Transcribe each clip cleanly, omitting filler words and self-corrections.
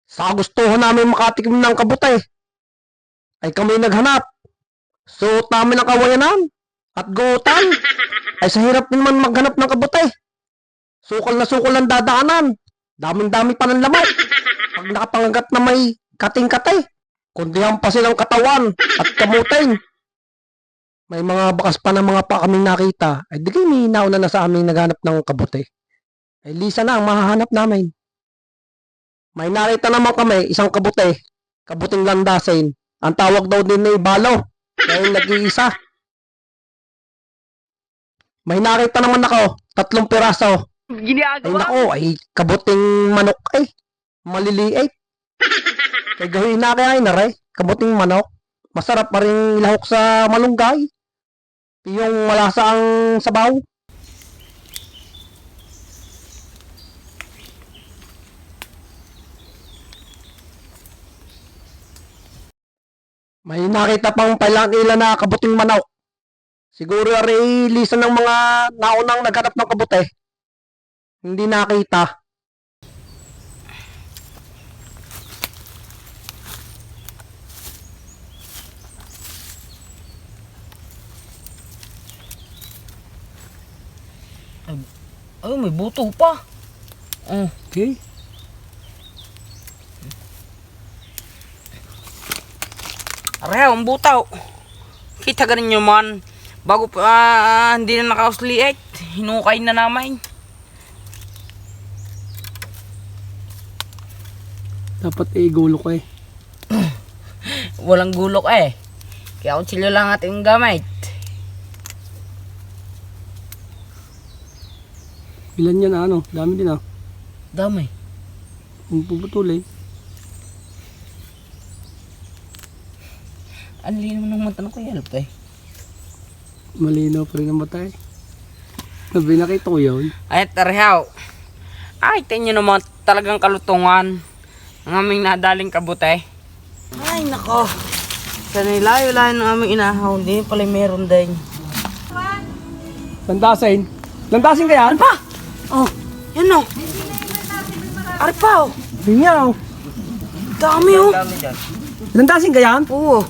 Sa gustuhan namin makatikim ng kabutay, ay kami naghanap. Suot namin ang kawayanan at gutan. Ay sa hirap din man maghanap ng kabutay. Sukal na sukal ang dadaanan. Daming-dami pa ng lamay. Pag nakapangagat na may kating-katay, kundi hampasin ang katawan at kamutin. May mga bakas pa ng mga pa kaming nakita. Ay di kayo may nauna na sa aming naghanap ng kabutay. Ay lisa na ang mahahanap namin. May nakita naman kami, isang kabutay. Kabuting landasin. Ang tawag daw din ay balo. Dahil nag-iisa. May nakita naman ako, 3 piraso. Ay nako, ay kabuting manok ay. Maliliit. Kaya gawin na kaya ay naray. Kabuting manok. Masarap pa rin ilahok sa malunggay. Yung malasa ang sabaw. May nakita pang pailang-ilan na kabuting manok. Siguro ay lisan ng mga naunang naghanap ng kabute. Hindi nakita. Ay, may buto pa. Oh. Okay. Areha, ang butaw. Kita ganin nyo man. Bago pa hindi na nakausliit. Hinukay na namin. Dapat gulok eh. Walang gulok eh. Kaya kutsilyo lang ating gamit. Ilan yan ano? Dami din ah. Dami. Kung puputulin. Ang lino ng mata na ko yelp eh. Malinaw pa rin ang mata eh. Sabi nakita ko yun. Ay, tarehaw. Ay, tingin nyo naman talagang kalutungan. Ang aming nadaling kabute. Ay, nako. Sa nilayo-layo ng aming inahaw, hindi pala meron din. Landasin. Landasin kaya? Ano pa? Oh, yan o. Ano pa o? Binyaw. Dami o. Landasin kaya? Oo.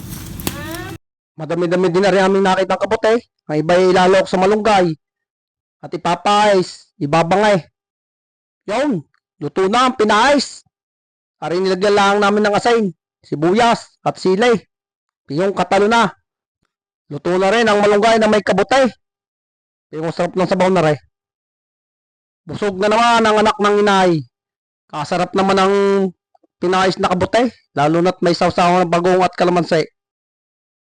Madami-dami din na rin aming nakita ang kabute. Ang iba ay ilalok sa malunggay. At ipapais. Ibabangay. Yun. Luto na ang pinais. Ari nilagyan lang namin ng asain. Sibuyas at silay. Yung katalo na. Luto na rin ang malunggay na may kabute. Yung sarap ng sabaw na rin. Busog na naman ang anak ng inay. Kasarap naman ang pinais na kabute. Lalo na't may sawsaw ng bagong at kalamansi.